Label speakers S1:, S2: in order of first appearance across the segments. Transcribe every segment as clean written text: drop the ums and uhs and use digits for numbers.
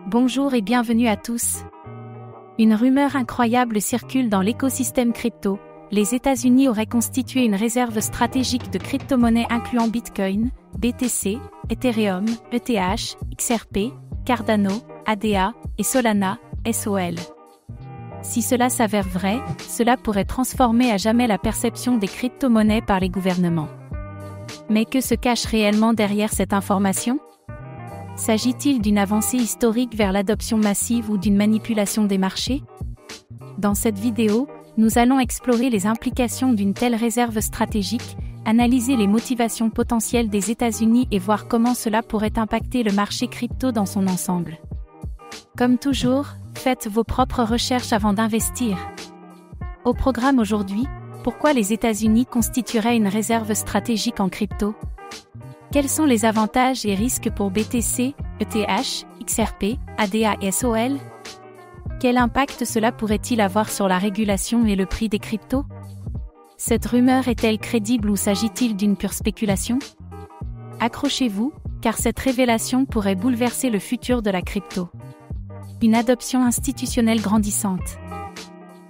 S1: Bonjour et bienvenue à tous. Une rumeur incroyable circule dans l'écosystème crypto. Les États-Unis auraient constitué une réserve stratégique de crypto-monnaies incluant Bitcoin, BTC, Ethereum, ETH, XRP, Cardano, ADA et Solana, SOL. Si cela s'avère vrai, cela pourrait transformer à jamais la perception des crypto-monnaies par les gouvernements. Mais que se cache réellement derrière cette information ? S'agit-il d'une avancée historique vers l'adoption massive ou d'une manipulation des marchés ? Dans cette vidéo, nous allons explorer les implications d'une telle réserve stratégique, analyser les motivations potentielles des États-Unis et voir comment cela pourrait impacter le marché crypto dans son ensemble. Comme toujours, faites vos propres recherches avant d'investir. Au programme aujourd'hui, pourquoi les États-Unis constitueraient une réserve stratégique en crypto ? Quels sont les avantages et risques pour BTC, ETH, XRP, ADA et SOL ? Quel impact cela pourrait-il avoir sur la régulation et le prix des cryptos ? Cette rumeur est-elle crédible ou s'agit-il d'une pure spéculation ? Accrochez-vous, car cette révélation pourrait bouleverser le futur de la crypto. Une adoption institutionnelle grandissante.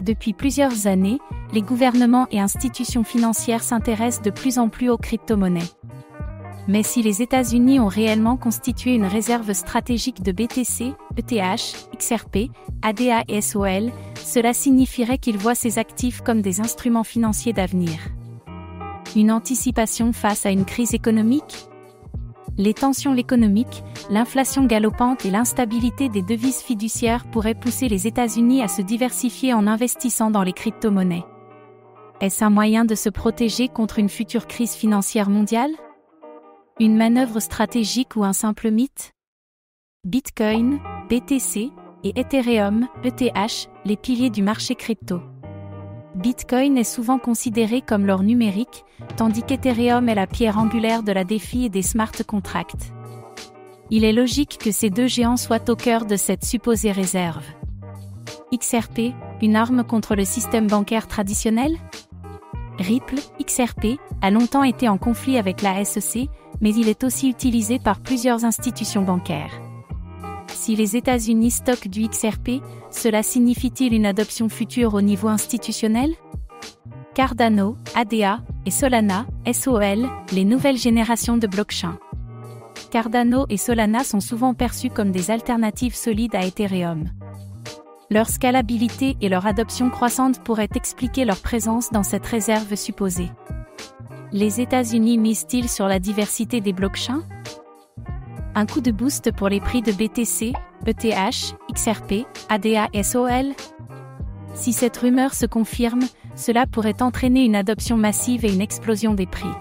S1: Depuis plusieurs années, les gouvernements et institutions financières s'intéressent de plus en plus aux crypto-monnaies. Mais si les États-Unis ont réellement constitué une réserve stratégique de BTC, ETH, XRP, ADA et SOL, cela signifierait qu'ils voient ces actifs comme des instruments financiers d'avenir. Une anticipation face à une crise économique ? Les tensions économiques, l'inflation galopante et l'instabilité des devises fiduciaires pourraient pousser les États-Unis à se diversifier en investissant dans les crypto-monnaies. Est-ce un moyen de se protéger contre une future crise financière mondiale ? Une manœuvre stratégique ou un simple mythe ? Bitcoin, BTC et Ethereum, ETH, les piliers du marché crypto. Bitcoin est souvent considéré comme l'or numérique, tandis qu'Ethereum est la pierre angulaire de la DeFi et des smart contracts. Il est logique que ces deux géants soient au cœur de cette supposée réserve. XRP, une arme contre le système bancaire traditionnel ? Ripple, XRP, a longtemps été en conflit avec la SEC, mais il est aussi utilisé par plusieurs institutions bancaires. Si les États-Unis stockent du XRP, cela signifie-t-il une adoption future au niveau institutionnel ? Cardano, ADA et Solana, SOL, les nouvelles générations de blockchain. Cardano et Solana sont souvent perçus comme des alternatives solides à Ethereum. Leur scalabilité et leur adoption croissante pourraient expliquer leur présence dans cette réserve supposée. Les États-Unis misent-ils sur la diversité des blockchains ? Un coup de boost pour les prix de BTC, ETH, XRP, ADA et SOL ? Si cette rumeur se confirme, cela pourrait entraîner une adoption massive et une explosion des prix.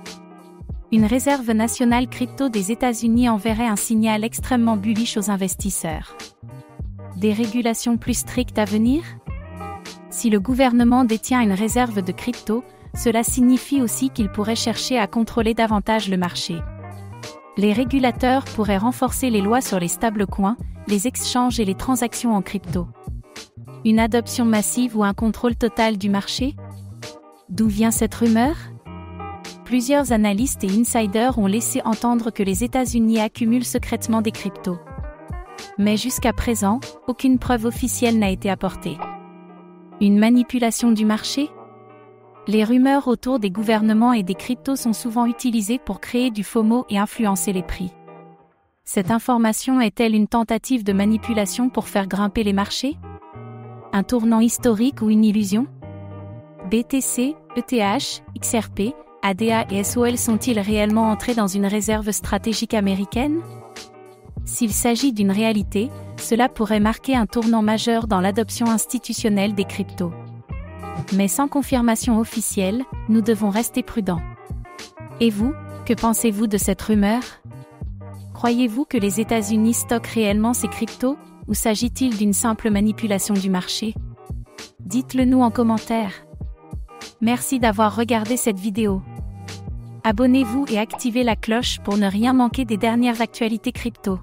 S1: Une réserve nationale crypto des États-Unis enverrait un signal extrêmement bullish aux investisseurs. Des régulations plus strictes à venir ? Si le gouvernement détient une réserve de crypto, cela signifie aussi qu'il pourrait chercher à contrôler davantage le marché. Les régulateurs pourraient renforcer les lois sur les stablecoins, les exchanges et les transactions en crypto. Une adoption massive ou un contrôle total du marché ? D'où vient cette rumeur ? Plusieurs analystes et insiders ont laissé entendre que les États-Unis accumulent secrètement des cryptos. Mais jusqu'à présent, aucune preuve officielle n'a été apportée. Une manipulation du marché ? Les rumeurs autour des gouvernements et des cryptos sont souvent utilisées pour créer du FOMO et influencer les prix. Cette information est-elle une tentative de manipulation pour faire grimper les marchés ? Un tournant historique ou une illusion ? BTC, ETH, XRP, ADA et SOL sont-ils réellement entrés dans une réserve stratégique américaine ? S'il s'agit d'une réalité, cela pourrait marquer un tournant majeur dans l'adoption institutionnelle des cryptos. Mais sans confirmation officielle, nous devons rester prudents. Et vous, que pensez-vous de cette rumeur ? Croyez-vous que les États-Unis stockent réellement ces cryptos, ou s'agit-il d'une simple manipulation du marché ? Dites-le nous en commentaire. Merci d'avoir regardé cette vidéo. Abonnez-vous et activez la cloche pour ne rien manquer des dernières actualités crypto.